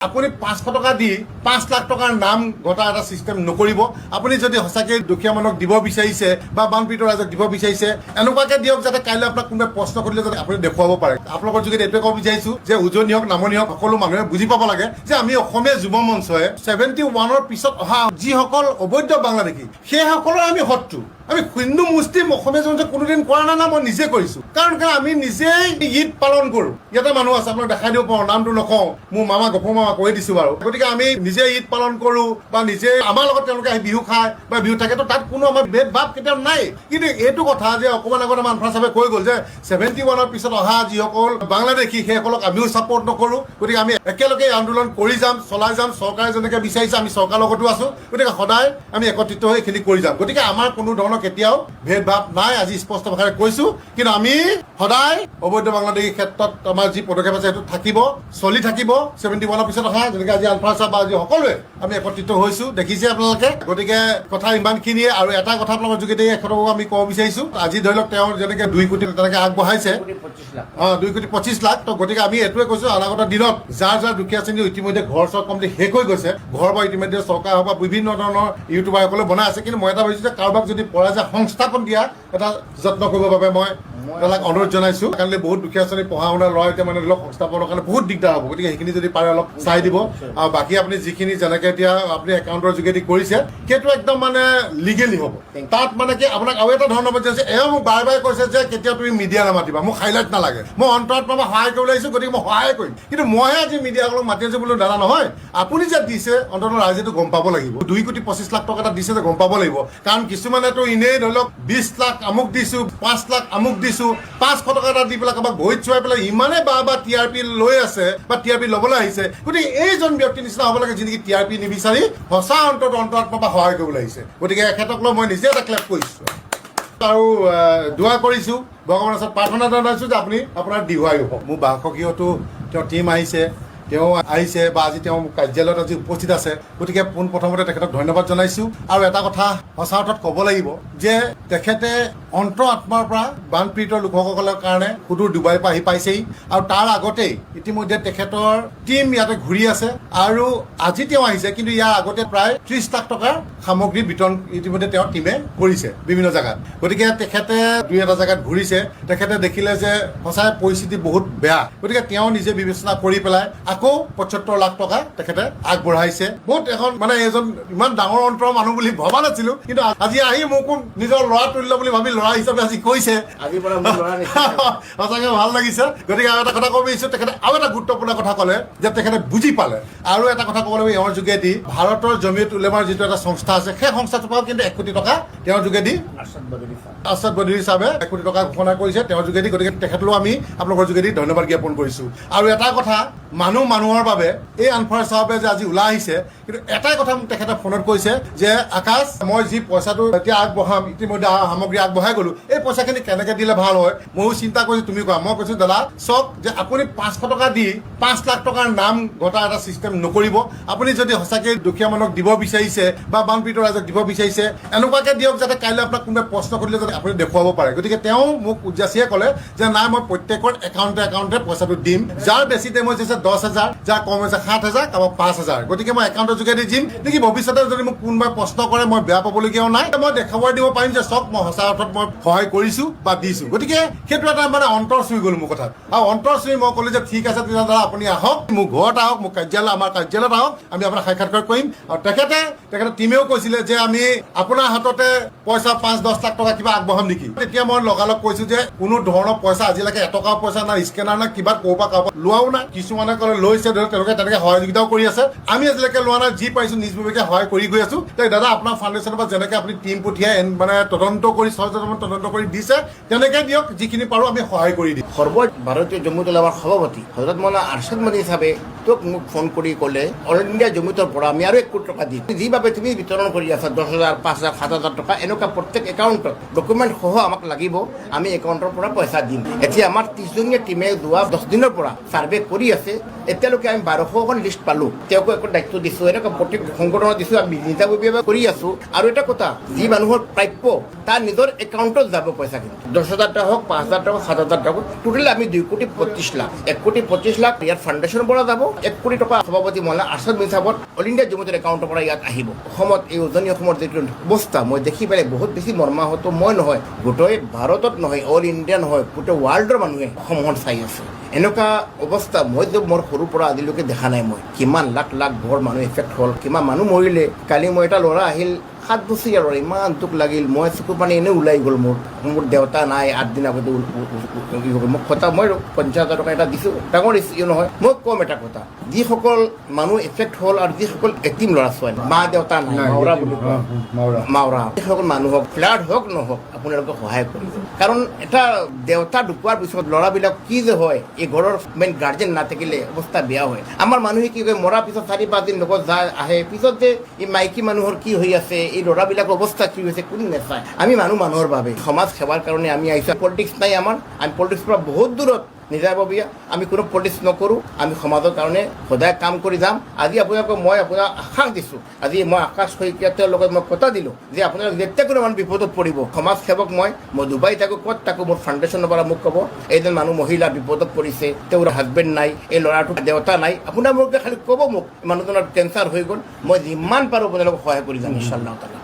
আপুনি 500 টকা দি 5 লাখ টকাৰ নাম গটা এটা সিস্টেম নকৰিব। আপুনি যদি সঁচাকৈ দুখীয়া মানুহক দিব বিচাৰিছে বা বানপীড়িত ৰাইজক দিব বিচাৰিছে এনেকুৱাকে দিয়ক যাতে কাইলৈ আপোনাক কোনোবাই প্ৰশ্ন কৰিলে যাতে আপুনি দেখুৱাব পাৰে। আপোনালোকৰ যোগেদি এইটোৱে ক'ব বিচাৰিছো যে উজনি হওক নামনি হওক সকলো মানুহে বুজি পাব লাগে যে আমি অসমীয়া যুৱ মঞ্চই 71ৰ পিছত অহা যিসকল অবৈধ বাংলাদেশী সেইসকলৰ আমি শত্ৰু। আমি হিন্দু মুছলিম অসমীয়া জনতা কোনোদিন কৰা নাই না, মই নিজে কৰিছো। কাৰণ আমি নিজেই ঈদ পালন কৰো। ইয়াতে মানুহ আছে, আপোনাক দেখাই দিব পাৰো, নামটো নকওঁ, মোৰ মামা গপ মামা কৈ দিছো বাৰু। গতিকে আমি নিজে ঈদ পালন কৰো বা নিজে আমাৰ লগত তেওঁলোকে আহি বিহু খায় বা বিহু থাকে, তো তাত কোনো আমাৰ ভেদ ভাৱ কেতিয়াও নাই। কিন্তু এইটো কথা যে অকমান আগতে আনফাৰ চাহেবে কৈ গ'ল যে 71ৰ পিছত অহা যিসকল বাংলাদেশী সেইসকলক আমিও ছাপৰ্ট নকৰো। গতিকে আমি একেলগে আন্দোলন কৰি যাম, চলাই যাম। চৰকাৰে যেনেকে বিচাৰিছে আমি চৰকাৰৰ লগতো আছো। গতিকে সদায় আমি একত্ৰিত হৈ এইখিনি কৰি যাম। গতিকে আমাৰ কোনো ধৰণৰ কেতিয়াও ভেদ ভাৱ নাই, আজি স্পষ্ট ভাষাৰে কৈছো। কিন্তু আমি সদায় অবৈধ বাংলাদেশীৰ ক্ষেত্ৰত আমাৰ যি পদক্ষেপ আছে সেইটো থাকিব, চলি থাকিব। 71ৰ পিছত অহা যেনেকে আজি আলফা চাহ বা আজি সকলোৱে আমি একত্ৰিত হৈছো, দেখিছে আপোনালোকে। গতিকে কথা ইমানখিনিয়ে। আৰু এটা কথা আপোনালোকৰ যোগেদি এখনকো আমি ক'ব বিচাৰিছো, আজি ধৰি লওক তেওঁ যেনেকে 2 কোটি তেনেকে আগবঢ়াইছে 2,25,00,000। তো গতিকে আমি এইটোৱে কৈছো, অনাগত দিনত যাৰ যাৰ দুখীয়া শ্ৰেণী ইতিমধ্যে ঘৰ চৰ কমপ্লিট শেষ হৈ গৈছে, ঘৰ বা ইতিমধ্যে চৰকাৰ হওক বা বিভিন্ন ধৰণৰ ইউটিউবাৰসকলে বনাই আছে। কিন্তু মই এটা ভাবিছো যে কাৰোবাক যদি পৰা যায় সংস্থাপন দিয়া এটা যত্ন কৰিবৰ বাবে মই তেওঁলোক অনুৰোধ জনাইছো। কাৰণ বহুত দুখীয়া শ্ৰেণী পঢ়া শুনা ল'ৰা এতিয়া মানে ধৰি লওক সংস্থাপনৰ কাৰণে বহুত দিগদাৰ হ'ব। গতিকে সেইখিনি যদি পাৰে অলপ চাই দিব। আৰু বাকী আপুনি যিখিনি যেনেকে এতিয়া আপুনি একাউণ্টৰ যোগেদি কৰিছে সেইটো একদম মানে লিগেলি হ'ব। তাত মানে কি আপোনাক আৰু এটা ধৰণৰ আছে, এওঁ মোক বাৰে বাৰে কৈছে যে কেতিয়া তুমি মিডিয়া নামাতিবা, মোক হাইলাইট নালাগে, মই অন্তৰাত্মা সহায় কৰিবলৈ আহিছো, গতিকে মই সহায় কৰিম। কিন্তু মইহে আজি মিডিয়াসকলক মাতি আছো বোলো দাদা নহয়, আপুনি যে দিছে অন্ততঃ ৰাইজেতো গম পাব লাগিব। 2,25,00,000 টকা এটা দিছে যে গম পাব লাগিব। কাৰণ কিছুমানেতো এনেই ধৰি লওক 20 লাখ আমুক দিছো, 5 লাখ আমুক দিছো, 500 টকা এটা দি পেলাই কাৰোবাক ভৰিত চুৱাই পেলাই ইমানে বা TRP লৈ আছে বা TRP ল'বলৈ আহিছে। গতিকে এইজন ব্যক্তিৰ নিচিনা হ'ব লাগে যিনেকি TRP নিবিচাৰি সঁচা অন্তৰাত্মা বা সহায় কৰিবলৈ আহিছে। গতিকে এখেতক লৈ মই নিজে এটা ক্লেপ কৰিছো আৰু দোৱা কৰিছো, ভগৱানৰ ওচৰত প্ৰাৰ্থনা জনাইছো যে আপুনি আপোনাৰ দীৰ্ঘায়ু হওক। মোৰ বাসগৃহতো তেওঁ টীম আহিছে, তেওঁ আহিছে বা আজি তেওঁ কাৰ্যালয়ত আজি উপস্থিত আছে। গতিকে পোনপ্ৰথমতে তেখেতক ধন্যবাদ জনাইছো। আৰু এটা কথা সঁচা অৰ্থত ক'ব লাগিব যে তেখেতে অন্তৰ আত্মাৰ পৰা বানপীড়িত লোকসকলৰ কাৰণে সুদূৰ ডুবাইৰ পৰা আহি পাইছেহি। আৰু তাৰ আগতেই ইতিমধ্যে তেখেতৰ টীম ইয়াতে ঘূৰি আছে। আৰু আজি তেওঁ আহিছে, কিন্তু ইয়াৰ আগতে প্ৰায় 30 লাখ টকাৰ সামগ্ৰী বিতৰণ ইতিমধ্যে তেওঁৰ টীমে কৰিছে বিভিন্ন জেগাত। গতিকে তেখেতে 2-এটা জেগাত ঘূৰিছে, তেখেতে দেখিলে যে সঁচাই পৰিস্থিতি বহুত বেয়া। গতিকে তেওঁ নিজে বিবেচনা কৰি পেলাই আকৌ 75 লাখ টকা তেখেতে আগবঢ়াইছে। বহুত এখন মানে এজন ইমান ডাঙৰ অন্তৰৰ মানুহ বুলি ভবা নাছিলো, কিন্তু আজি আহি মোকো নিজৰ ল'ৰা তুল্য বুলি ভাবি ল'ৰা হিচাপে আজি কৈছে, সঁচাকে ভাল লাগিছে। গতিকে আৰু এটা কথা ক'ব বিচাৰিছো, তেখেতে আৰু এটা গুৰুত্বপূৰ্ণ কথা ক'লে যে তেখেতে বুজি পালে। আৰু এটা কথা ক'ব লাগিব, এওঁৰ যোগেদি ভাৰতৰ জমিয়ত উলেমাৰ যিটো এটা সংস্থা আছে, সেই সংস্থাটোৰ পৰাও কিন্তু 1 কোটি টকা তেওঁৰ যোগেদি আৰ্চাদ বদৰি চাহাবে 1 কোটি টকা ঘোষণা কৰিছে তেওঁৰ যোগেদি। গতিকে তেখেতলৈও আমি আপোনালোকৰ যোগেদি ধন্যবাদ জ্ঞাপন কৰিছো। আৰু এটা কথা, মানুহৰ বাবে এই আনফাৰ চাহাবে যে আজি ওলাই আহিছে, কিন্তু এটাই কথা মোক তেখেতে ফোনত কৈছে যে আকাশ, মই যি পইচাটো এতিয়া আগবঢ়াম, ইতিমধ্যে সামগ্ৰী আগবঢ়াই গলো, এই পইচাখিনি কেনেকে দিলে ভাল হয় ময়ো চিন্তা কৰিছো, তুমি কোৱা। মই কৈছো দাদা চাওক, যে আপুনি 500 টকা দি 5 লাখ টকাৰ নাম গটা এটা চিষ্টেম নকৰিব। আপুনি যদি সঁচাকৈ দুখীয়া মানুহক দিব বিচাৰিছে বা বানপীড়িত ৰাইজক দিব বিচাৰিছে এনেকুৱাকে দিয়ক যাতে কাইলৈ আপোনাক কোনোবাই প্ৰশ্ন কৰিলে যাতে আপুনি দেখুৱাব পাৰে। গতিকে তেওঁ মোক উদযাচিয়ে ক'লে যে নাই, মই প্ৰত্যেকৰ একাউণ্টে পইচাটো দিম। যাৰ বেছি ডেমেজ হৈছে 10,000, যাৰ কম হৈছে 7,000, কাৰোবাক 5,000। গতিকে মই একাউণ্টৰ যোগেদি দিম নেকি, ভৱিষ্যতে যদি মোক কোনোবাই প্ৰশ্ন কৰে মই বেয়া পাবলগীয়াও নাই। মই দেখাব দিব পাৰিম যে চাওক, মই সঁচা অৰ্থত মই সহায় কৰিছো বা দিছো। গতিকে সেইটো এটা মানে অন্তৰ চুই গ'ল মোৰ কথাত। আৰু অন্তৰ চুই মই ক'লো যে ঠিক আছে তেতিয়া দাদা আপুনি আহক, মোৰ ঘৰত আহক, মোৰ কাৰ্যালয়, আমাৰ কাৰ্যালয়ত আহক, আমি আপোনাক সাক্ষাৎকাৰ কৰিম। আৰু তেখেতে টীমেও কৈছিলে যে আমি আপোনাৰ হাততে পইচা 5-10 লাখ টকা কিবা আগবঢ়াম নেকি। তেতিয়া মই লগালগ কৈছো যে কোনো ধৰণৰ পইচা আজিলৈকে এটকাও পইচা নাই, স্কেনাৰ নাই, কিবা ক'ৰবাৰ কাৰোবাৰ লোৱাও নাই। কিছুমানে ক'লে লৈছে, তেওঁলোকে তেনেকে সহযোগিতাও কৰি আছে। আমি আজিলৈকে লোৱা নাই, যি পাৰিছো নিজভাৱে সহায় কৰি গৈ আছো। দাদা আপোনাৰ ফাউণ্ডেশ্যনৰ পৰা যেনেকে আপুনি টীম পঠিয়াই মানে তদন্ত কৰি তদন্ত কৰি দিছে, তেনেকে দিয়ক, যিখিনি পাৰো আমি সহায় কৰি দিম। ভাৰতীয় জমিয়ত উলামাৰ সভাপতি হজৰত মৌলানা আৰশাদ মদনী সাহেবে তোক মোক ফোন কৰি ক'লে অল ইণ্ডিয়া জমিয়তৰ পৰা আমি আৰু 1 কোটি টকা দিম, যিভাৱে তুমি বিতৰণ কৰি আছা 10,000, 5,000, 7,000 টকা, এনেকুৱা প্ৰত্যেক একাউণ্টত ডকুমেণ্ট সহ আমাক লাগিব, আমি একাউণ্টৰ পৰা পইচা দিম। এতিয়া আমাৰ 30জনীয়া টীমে যোৱা 10 দিনৰ পৰা ছাৰ্ভে কৰি আছে। এতিয়ালৈকে আমি 1200খন লিষ্ট পালোঁ তেওঁকো একো দায়িত্ব দিছোঁ এনেকুৱা প্ৰত্যেক সংগঠনত দিছোঁ আমি নিজাববীয়াভাৱে কৰি আছোঁ আৰু এটা কথা যি মানুহৰ প্ৰাপ্য তাৰ নিজৰ একাউণ্টত যাব পইচাখিনি 10,000 টকা হওক 5,000 টকা 7,000 টকা টোটেল আমি 2,25,00,000 1,25,00,000 ইয়াৰ ফাউণ্ডেশ্যনৰ পৰা যাব 1 কোটি টকা সভাপতি মহোদয় আৰ্চাদ হিচাপত অল ইণ্ডিয়া জমিয়তৰ একাউণ্টৰ পৰা ইয়াত আহিব অসমত এই উজনি অসমৰ যিটো অৱস্থা মই দেখি পেলাই বহুত বেছি মৰ্মাহত মই নহয় গোটেই ভাৰতত নহয় অল ইণ্ডিয়া নহয় গোটেই ৱৰ্ল্ডৰ মানুহে অসমখন চাই আছে এনেকুৱা অৱস্থা মই মোৰ সৰুৰ পৰা আজিলৈকে দেখা নাই মই কিমান লাখ লাখ ঘৰ মানুহ এফেক্ট হ'ল কিমান মানুহ মৰিলে কালি মই এটা ল'ৰা আহিল 7 বছৰীয়া ল'ৰা ইমান দুখ লাগিল মই চকুৰ পানী এনেই ওলাই গ'ল মোৰ দেউতা নাই 8 দিন আগতে মোক কথা মই 50,000 টকা এটা দিছোঁ ডাঙৰ ইছ্যু নহয় মই ক'ম এটা কথা যিসকল মানুহ এফেক্ট হ'ল আৰু যিসকল এটিম ল'ৰা ছোৱালী মা দেউতা নাই মাউৰা বুলি কয় মাউৰা সেইসকল মানুহক ফ্লাড হওক নহওক আপোনালোকে সহায় কৰিব কাৰণ এটা দেউতা ঢুকোৱাৰ পিছত ল'ৰাবিলাক কি যে হয় এই ঘৰৰ মেইন গাৰ্জেন নাথাকিলে অৱস্থা বেয়া হয় আমাৰ মানুহে কি কয় মৰাৰ পিছত 4-5 দিন লগত যায় আহে পিছত যে এই মাইকী মানুহৰ কি হৈ আছে এই ল'ৰাবিলাকৰ অৱস্থা কি হৈছে কোনে নাচায় আমি মানুহৰ বাবে সমাজ সেৱাৰ কাৰণে আমি আহিছোঁ পলিটিক্স নাই আমাৰ আমি পলিটিক্সৰ পৰা বহুত দূৰত নিজাববীয়া আমি কোনো পলিটিক্স নকৰোঁ আমি সমাজৰ কাৰণে সদায় কাম কৰি যাম আজি আপোনালোকক মই আপোনাক আশ্বাস দিছোঁ আজি মই আকাশ শইকীয়া তেওঁৰ লগত মই কথা দিলোঁ যে আপোনালোক যেতিয়া কোনো মানুহ বিপদত পৰিব সমাজ সেৱক মই ডুবাই থাকোঁ ক'ত থাকোঁ মোৰ ফাউণ্ডেশ্যনৰ পৰা মোক ক'ব এইজন মানুহ মহিলা বিপদত পৰিছে তেওঁৰ হাজবেণ্ড নাই এই ল'ৰাটোৰ দেউতা নাই আপোনালোকে খালি ক'ব মোক মানুহজনৰ কেঞ্চাৰ হৈ গ'ল মই যিমান পাৰোঁ আপোনালোকক সহায় কৰি যাম ইনশাআল্লাহ তাআলা